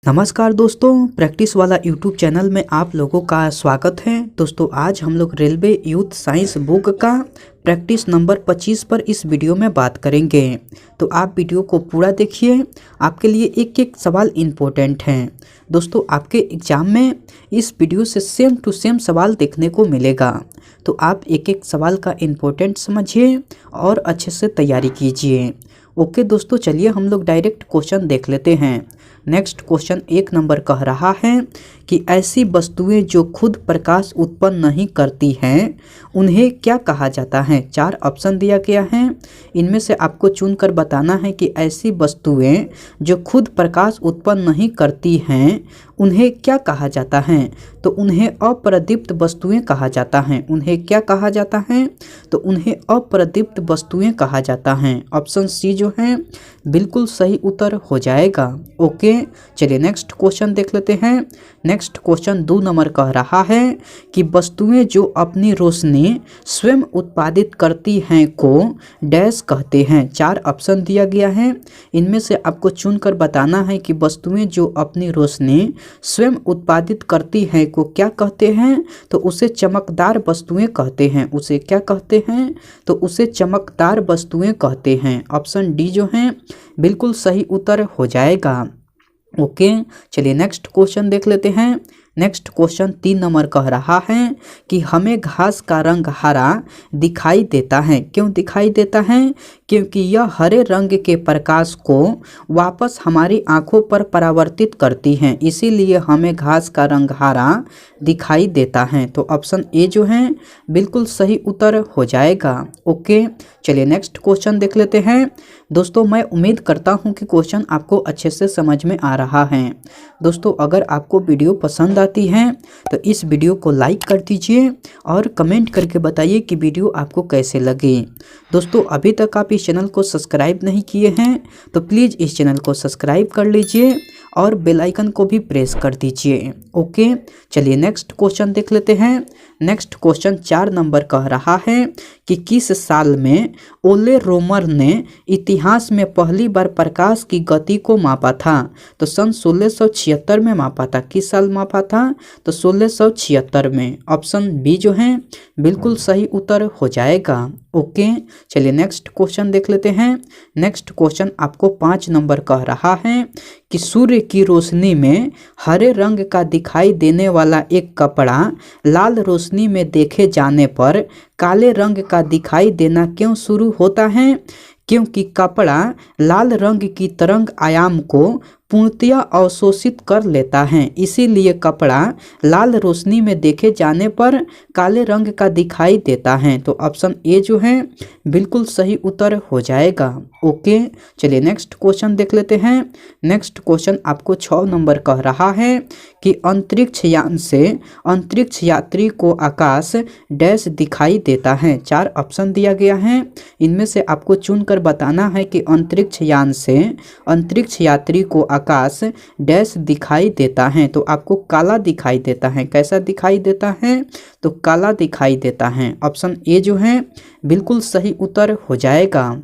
नमस्कार दोस्तों, प्रैक्टिस वाला यूट्यूब चैनल में आप लोगों का स्वागत है। दोस्तों आज हम लोग रेलवे यूथ साइंस बुक का प्रैक्टिस नंबर 25 पर इस वीडियो में बात करेंगे। तो आप वीडियो को पूरा देखिए, आपके लिए एक एक सवाल इम्पोर्टेंट हैं। दोस्तों आपके एग्जाम में इस वीडियो से सेम टू सेम सवाल देखने को मिलेगा, तो आप एक एक सवाल का इम्पोर्टेंट समझिए और अच्छे से तैयारी कीजिए। ओके दोस्तों, चलिए हम लोग डायरेक्ट क्वेश्चन देख लेते हैं। नेक्स्ट क्वेश्चन 1 नंबर कह रहा है कि ऐसी वस्तुएं जो खुद प्रकाश उत्पन्न नहीं करती हैं उन्हें क्या कहा जाता है। 4 ऑप्शन दिया गया है, इनमें से आपको चुनकर बताना है कि ऐसी वस्तुएं जो खुद प्रकाश उत्पन्न नहीं करती हैं उन्हें क्या कहा जाता है। तो उन्हें अप्रदीप्त वस्तुएं कहा जाता है। उन्हें क्या कहा जाता है? तो उन्हें अप्रदीप्त वस्तुएं कहा जाता है। ऑप्शन सी जो है बिल्कुल सही उत्तर हो जाएगा। ओके, चलिए नेक्स्ट क्वेश्चन देख लेते हैं। नेक्स्ट क्वेश्चन 2 नंबर कह रहा है कि वस्तुएं जो अपनी रोशनी स्वयं उत्पादित करती हैं को डैश कहते हैं। 4 ऑप्शन दिया गया है, इनमें से आपको चुनकर बताना है कि वस्तुएं जो अपनी रोशनी स्वयं उत्पादित करती हैं को क्या कहते हैं। तो उसे चमकदार वस्तुएं कहते हैं। उसे क्या कहते हैं? तो उसे चमकदार वस्तुएं कहते हैं। ऑप्शन डी जो है बिल्कुल सही उत्तर हो जाएगा। ओके, चलिए नेक्स्ट क्वेश्चन देख लेते हैं। नेक्स्ट क्वेश्चन 3 नंबर कह रहा है कि हमें घास का रंग हरा दिखाई देता है। क्यों दिखाई देता है? क्योंकि यह हरे रंग के प्रकाश को वापस हमारी आंखों पर परावर्तित करती हैं, इसीलिए हमें घास का रंग हरा दिखाई देता है। तो ऑप्शन ए जो है बिल्कुल सही उत्तर हो जाएगा। ओके, चलिए नेक्स्ट क्वेश्चन देख लेते हैं। दोस्तों मैं उम्मीद करता हूं कि क्वेश्चन आपको अच्छे से समझ में आ रहा है। दोस्तों अगर आपको वीडियो पसंद आती है तो इस वीडियो को लाइक कर दीजिए और कमेंट करके बताइए कि वीडियो आपको कैसे लगे। दोस्तों अभी तक आप इस चैनल को सब्सक्राइब नहीं किए हैं तो प्लीज़ इस चैनल को सब्सक्राइब कर लीजिए और बेल आइकन को भी प्रेस कर दीजिए। ओके, चलिए नेक्स्ट क्वेश्चन देख लेते हैं। नेक्स्ट क्वेश्चन 4 नंबर कह रहा है कि किस साल में ओले रोमर ने इतिहास में पहली बार प्रकाश की गति को मापा था। तो सन 1676 में मापा था। किस साल मापा था? तो 1676 में। ऑप्शन बी जो है बिल्कुल सही उत्तर हो जाएगा। ओके, चलिए नेक्स्ट क्वेश्चन देख लेते हैं। नेक्स्ट क्वेश्चन आपको 5 नंबर कह रहा है कि सूर्य की रोशनी में हरे रंग का दिखाई देने वाला एक कपड़ा लाल रोशनी में देखे जाने पर काले रंग का दिखाई देना क्यों शुरू होता है? क्योंकि कपड़ा लाल रंग की तरंग आयाम को पूर्णतया अवशोषित कर लेता है, इसीलिए कपड़ा लाल रोशनी में देखे जाने पर काले रंग का दिखाई देता है। तो ऑप्शन ए जो है बिल्कुल सही उत्तर हो जाएगा। ओके, चलिए नेक्स्ट क्वेश्चन देख लेते हैं। नेक्स्ट क्वेश्चन आपको 6 नंबर कह रहा है कि अंतरिक्ष यान से अंतरिक्ष यात्री को आकाश डैश दिखाई देता है। 4 ऑप्शन दिया गया है, इनमें से आपको चुनकर बताना है कि अंतरिक्ष यान से अंतरिक्ष यात्री को आकाश डैश दिखाई देता है। तो आपको काला दिखाई देता है। कैसा दिखाई देता है? तो काला दिखाई देता है। ऑप्शन ए जो है बिल्कुल सही उत्तर हो जाएगा।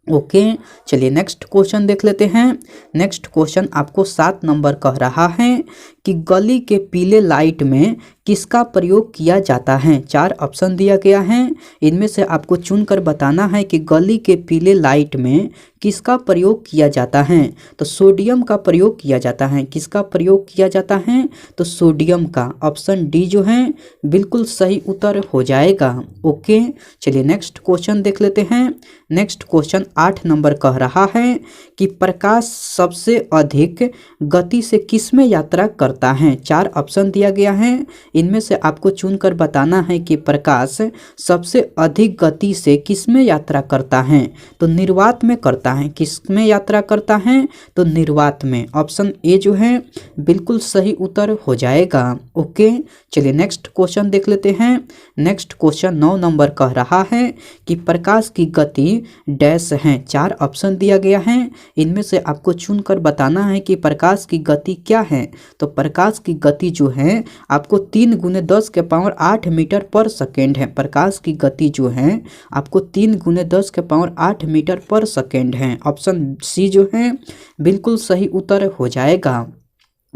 ओके, चलिए नेक्स्ट क्वेश्चन देख लेते हैं। नेक्स्ट क्वेश्चन आपको 7 नंबर कह रहा है कि गली के पीले लाइट में किसका प्रयोग किया जाता है। 4 ऑप्शन दिया गया है, इनमें से आपको चुनकर बताना है कि गली के पीले लाइट में किसका प्रयोग किया जाता है। तो सोडियम का प्रयोग किया जाता है। किसका प्रयोग किया जाता है? तो सोडियम का। ऑप्शन डी जो है बिल्कुल सही उत्तर हो जाएगा। ओके, चलिए नेक्स्ट क्वेश्चन देख लेते हैं। नेक्स्ट क्वेश्चन 8 नंबर कह रहा है कि प्रकाश सबसे अधिक गति से किस में यात्रा करता है। 4 ऑप्शन दिया गया है, इनमें से आपको चुनकर बताना है कि प्रकाश सबसे अधिक गति से किस में यात्रा करता है। तो निर्वात में करता है। किस में यात्रा करता है? तो निर्वात में। ऑप्शन ए जो है बिल्कुल सही उत्तर हो जाएगा। ओके, चलिए नेक्स्ट क्वेश्चन देख लेते हैं। नेक्स्ट क्वेश्चन 9 नंबर कह रहा है कि प्रकाश की गति डैश है। 4 ऑप्शन दिया गया है, इनमें से आपको चुनकर बताना है कि प्रकाश की गति क्या है। तो प्रकाश की गति जो है आपको 3 × 10⁸ मीटर पर सेकेंड है। प्रकाश की गति जो है आपको 3 × 10⁸ मीटर पर सेकेंड है। ऑप्शन सी जो है बिल्कुल सही उत्तर हो जाएगा।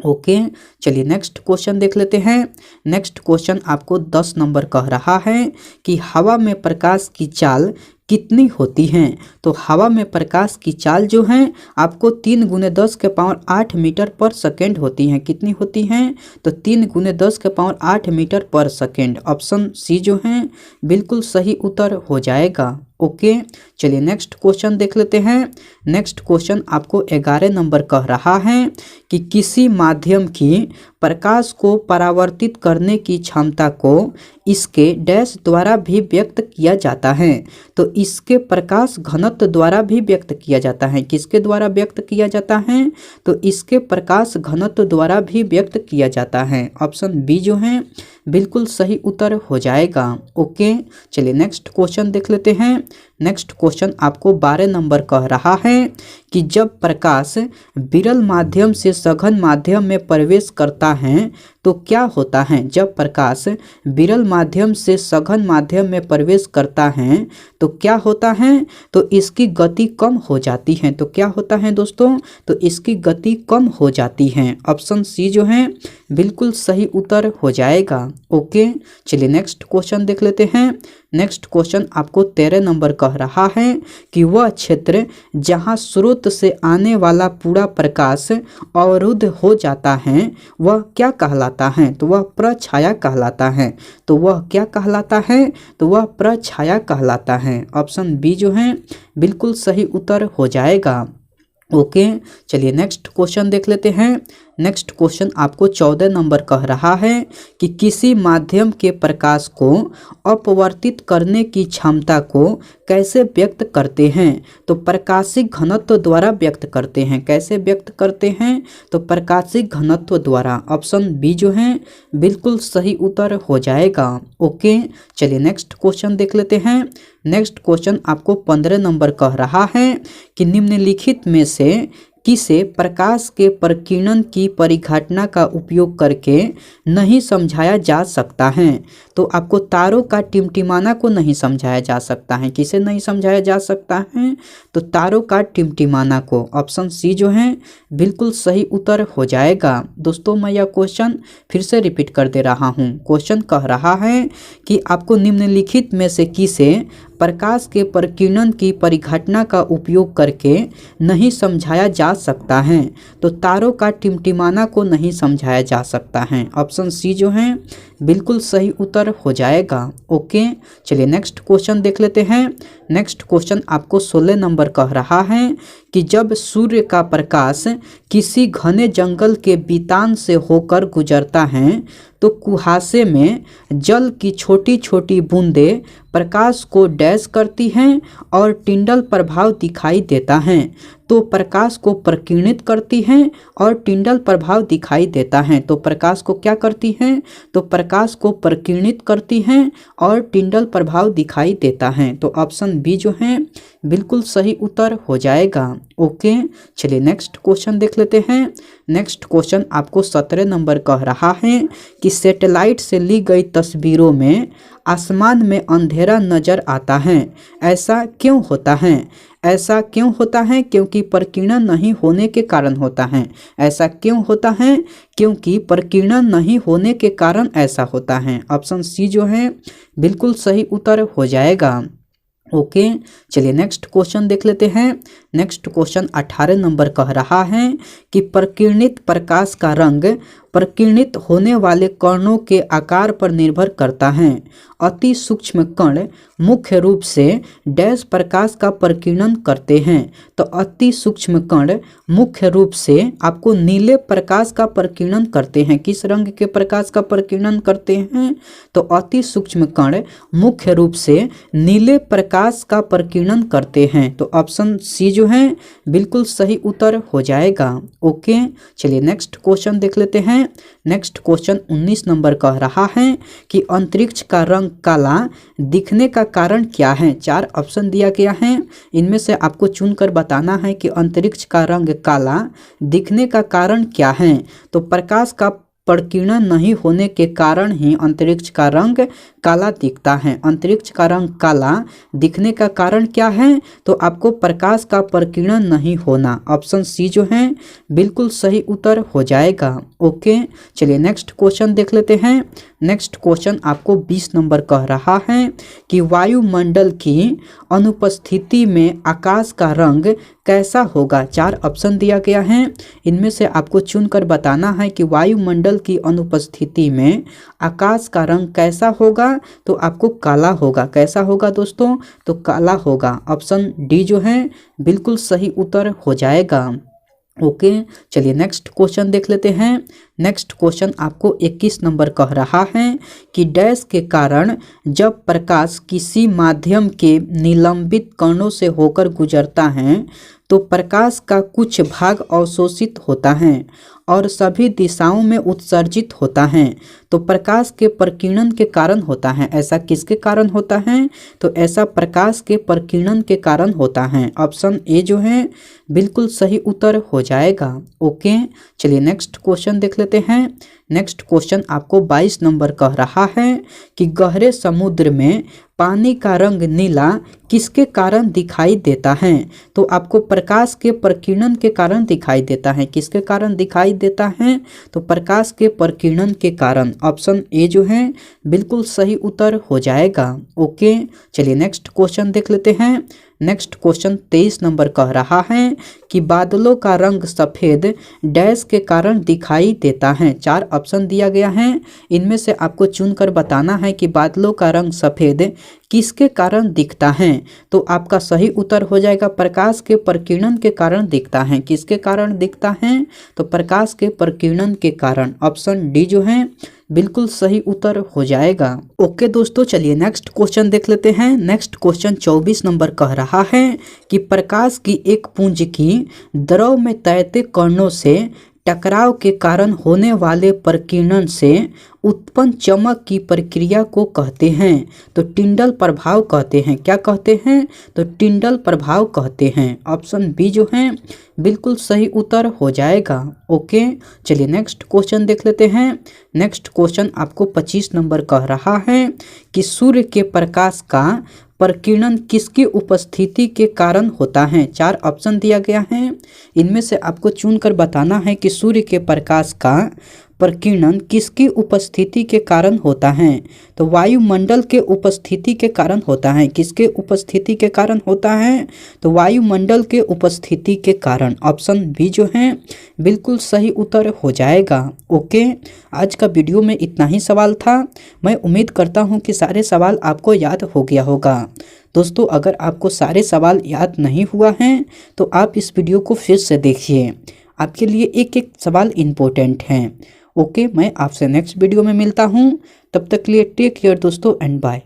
ओके, चलिए नेक्स्ट क्वेश्चन देख लेते हैं। नेक्स्ट क्वेश्चन आपको 10 नंबर कह रहा है कि हवा में प्रकाश की चाल कितनी होती हैं। तो हवा में प्रकाश की चाल जो है आपको 3 × 10⁸ मीटर पर सेकेंड होती हैं। कितनी होती हैं? तो 3 × 10⁸ मीटर पर सेकेंड। ऑप्शन सी जो है बिल्कुल सही उत्तर हो जाएगा। ओके, चलिए नेक्स्ट क्वेश्चन देख लेते हैं। नेक्स्ट क्वेश्चन आपको 11 नंबर कह रहा है कि किसी माध्यम की प्रकाश को परावर्तित करने की क्षमता को इसके डैश द्वारा भी व्यक्त किया जाता है। तो इसके प्रकाश घनत्व द्वारा भी व्यक्त किया जाता है। किसके द्वारा व्यक्त किया जाता है? तो इसके प्रकाश घनत्व द्वारा भी व्यक्त किया जाता है। ऑप्शन बी जो है बिल्कुल सही उत्तर हो जाएगा। ओके, चलिए नेक्स्ट क्वेश्चन देख लेते हैं। नेक्स्ट क्वेश्चन आपको 12 नंबर कह रहा है कि जब प्रकाश विरल माध्यम से सघन माध्यम में प्रवेश करता है तो क्या होता है? जब प्रकाश विरल माध्यम से सघन माध्यम में प्रवेश करता है तो क्या होता है? तो इसकी गति कम हो जाती है। तो क्या होता है दोस्तों? तो इसकी गति कम हो जाती है। ऑप्शन सी जो है बिल्कुल सही उत्तर हो जाएगा। ओके, चलिए नेक्स्ट क्वेश्चन देख लेते हैं। नेक्स्ट क्वेश्चन आपको 13 नंबर कह रहा है कि वह क्षेत्र जहां स्रोत से आने वाला पूरा प्रकाश अवरुद्ध हो जाता है वह क्या कहलाता है? तो वह प्रछाया कहलाता है। तो वह क्या कहलाता है? तो वह प्रछाया कहलाता है। ऑप्शन बी जो है बिल्कुल सही उत्तर हो जाएगा। ओके, चलिए नेक्स्ट क्वेश्चन देख लेते हैं। नेक्स्ट क्वेश्चन आपको 14 नंबर कह रहा है कि किसी माध्यम के प्रकाश को अपवर्तित करने की क्षमता को कैसे व्यक्त करते हैं? तो प्रकाशिक घनत्व द्वारा व्यक्त करते हैं। कैसे व्यक्त करते हैं? तो प्रकाशिक घनत्व द्वारा। ऑप्शन बी जो है बिल्कुल सही उत्तर हो जाएगा। ओके, चलिए नेक्स्ट क्वेश्चन देख लेते हैं। नेक्स्ट क्वेश्चन आपको 15 नंबर कह रहा है कि निम्नलिखित में से किसे प्रकाश के प्रकीर्णन की परिघटना का उपयोग करके नहीं समझाया जा सकता है? तो आपको तारों का टिमटिमाना को नहीं समझाया जा सकता है। किसे नहीं समझाया जा सकता है? तो तारों का टिमटिमाना को। ऑप्शन सी जो है बिल्कुल सही उत्तर हो जाएगा। दोस्तों मैं यह क्वेश्चन फिर से रिपीट कर दे रहा हूँ। क्वेश्चन कह रहा है कि आपको निम्नलिखित में से किसे प्रकाश के प्रकीर्णन की परिघटना का उपयोग करके नहीं समझाया जा सकता है? तो तारों का टिमटिमाना को नहीं समझाया जा सकता है। ऑप्शन सी जो है बिल्कुल सही उत्तर हो जाएगा। ओके, चलिए नेक्स्ट क्वेश्चन देख लेते हैं। नेक्स्ट क्वेश्चन आपको 16 नंबर कह रहा है कि जब सूर्य का प्रकाश किसी घने जंगल के बीतान से होकर गुजरता है तो कुहासे में जल की छोटी छोटी बूंदें प्रकाश को डैश करती हैं और टिंडल प्रभाव दिखाई देता है। तो प्रकाश को प्रकीर्णित करती हैं और टिंडल प्रभाव दिखाई देता है। तो प्रकाश को क्या करती हैं? तो प्रकाश को प्रकीर्णित करती हैं और टिंडल प्रभाव दिखाई देता है। तो ऑप्शन बी जो है बिल्कुल सही उत्तर हो जाएगा। ओके, चलिए नेक्स्ट क्वेश्चन देख लेते हैं। नेक्स्ट क्वेश्चन आपको 17 नंबर कह रहा है कि सैटेलाइट से ली गई तस्वीरों में आसमान में अंधेरा नजर आता है, ऐसा क्यों होता है? ऐसा क्यों होता है? क्योंकि प्रकीर्णन नहीं होने के कारण होता है। ऐसा क्यों होता है? क्योंकि प्रकीर्णन नहीं होने के कारण ऐसा होता है। ऑप्शन सी जो है बिल्कुल सही उत्तर हो जाएगा। ओके, चलिए नेक्स्ट क्वेश्चन देख लेते हैं। नेक्स्ट क्वेश्चन 18 नंबर कह रहा है कि प्रकीर्णित प्रकाश का रंग प्रकीर्णित होने वाले कणों के आकार पर निर्भर करता है। अति सूक्ष्म कण मुख्य रूप से डैश प्रकाश का प्रकीर्णन करते हैं। तो अति सूक्ष्म कण मुख्य रूप से आपको नीले प्रकाश का प्रकीर्णन करते हैं। किस रंग के प्रकाश का प्रकीर्णन करते हैं? तो अति सूक्ष्म कण मुख्य रूप से नीले प्रकाश का प्रकीर्णन करते हैं। तो ऑप्शन सी जो है बिल्कुल सही उत्तर हो जाएगा। ओके, चलिए नेक्स्ट क्वेश्चन देख लेते हैं। नेक्स्ट क्वेश्चन 19 नंबर कह रहा है कि अंतरिक्ष का रंग काला दिखने का कारण क्या है? 4 ऑप्शन दिया गया है, इनमें से आपको चुनकर बताना है कि अंतरिक्ष का रंग काला दिखने का कारण क्या है। तो प्रकाश का प्रकीर्णन नहीं होने के कारण ही अंतरिक्ष का रंग काला दिखता है। अंतरिक्ष का रंग काला दिखने का कारण क्या है? तो आपको प्रकाश का प्रकीर्णन नहीं होना। ऑप्शन सी जो है बिल्कुल सही उत्तर हो जाएगा। ओके, चलिए नेक्स्ट क्वेश्चन देख लेते हैं। नेक्स्ट क्वेश्चन आपको 20 नंबर कह रहा है कि वायुमंडल की अनुपस्थिति में आकाश का रंग कैसा होगा। 4 ऑप्शन दिया गया है, इनमें से आपको चुनकर बताना है कि वायुमंडल की अनुपस्थिति में आकाश का रंग कैसा होगा। तो आपको काला होगा। कैसा होगा दोस्तों? तो काला होगा। ऑप्शन डी जो है बिल्कुल सही उत्तर हो जाएगा। ओके, चलिए नेक्स्ट क्वेश्चन देख लेते हैं। नेक्स्ट क्वेश्चन आपको 21 नंबर कह रहा है कि डैश के कारण जब प्रकाश किसी माध्यम के निलंबित कणों से होकर गुजरता है तो प्रकाश का कुछ भाग अवशोषित होता है और सभी दिशाओं में उत्सर्जित होता है। तो प्रकाश के प्रकीर्णन के कारण होता है। ऐसा किसके कारण होता है? तो ऐसा प्रकाश के प्रकीर्णन के कारण होता है। ऑप्शन ए जो है बिल्कुल सही उत्तर हो जाएगा। ओके, चलिए नेक्स्ट क्वेश्चन देख लेते हैं। नेक्स्ट क्वेश्चन आपको 22 नंबर कह रहा है कि गहरे समुद्र में पानी का रंग नीला किसके कारण दिखाई देता है। तो आपको प्रकाश के प्रकीर्णन के कारण दिखाई देता है। किसके कारण दिखाई देता है? तो प्रकाश के प्रकीर्णन के कारण। ऑप्शन ए जो है बिल्कुल सही उत्तर हो जाएगा। ओके, चलिए नेक्स्ट क्वेश्चन देख लेते हैं। नेक्स्ट क्वेश्चन 23 नंबर कह रहा है कि बादलों का रंग सफ़ेद डैश के कारण दिखाई देता है। 4 ऑप्शन दिया गया है, इनमें से आपको चुनकर बताना है कि बादलों का रंग सफ़ेद किसके कारण दिखता है। तो आपका सही उत्तर हो जाएगा प्रकाश के प्रकीर्णन के कारण दिखता है। किसके कारण दिखता है? तो प्रकाश के प्रकीर्णन के कारण। ऑप्शन डी जो है बिल्कुल सही उत्तर हो जाएगा। ओके दोस्तों, चलिए नेक्स्ट क्वेश्चन देख लेते हैं। नेक्स्ट क्वेश्चन 24 नंबर कह रहा है कि प्रकाश की एक पुंज की द्रव में तैरते कणों से टकराव के कारण होने वाले प्रकीर्णन से उत्पन्न चमक की प्रक्रिया को कहते हैं। तो टिंडल प्रभाव कहते हैं। क्या कहते हैं? तो टिंडल प्रभाव कहते हैं। ऑप्शन बी जो है बिल्कुल सही उत्तर हो जाएगा। ओके, चलिए नेक्स्ट क्वेश्चन देख लेते हैं। नेक्स्ट क्वेश्चन आपको 25 नंबर कह रहा है कि सूर्य के प्रकाश का प्रकीर्णन किसकी उपस्थिति के कारण होता है। 4 ऑप्शन दिया गया है, इनमें से आपको चुनकर बताना है कि सूर्य के प्रकाश का प्रकीर्णन किसकी उपस्थिति के कारण होता है। तो वायुमंडल के उपस्थिति के कारण होता है। किसके उपस्थिति के कारण होता है? तो वायुमंडल के उपस्थिति के कारण। ऑप्शन बी जो है बिल्कुल सही उत्तर हो जाएगा। ओके, आज का वीडियो में इतना ही सवाल था। मैं उम्मीद करता हूँ कि सारे सवाल आपको याद हो गया होगा। दोस्तों, अगर आपको सारे सवाल याद नहीं हुआ हैं तो आप इस वीडियो को फिर से देखिए। आपके लिए एक एक सवाल इम्पोर्टेंट हैं। ओके, मैं आपसे नेक्स्ट वीडियो में मिलता हूँ। तब तक के लिए टेक केयर दोस्तों एंड बाय।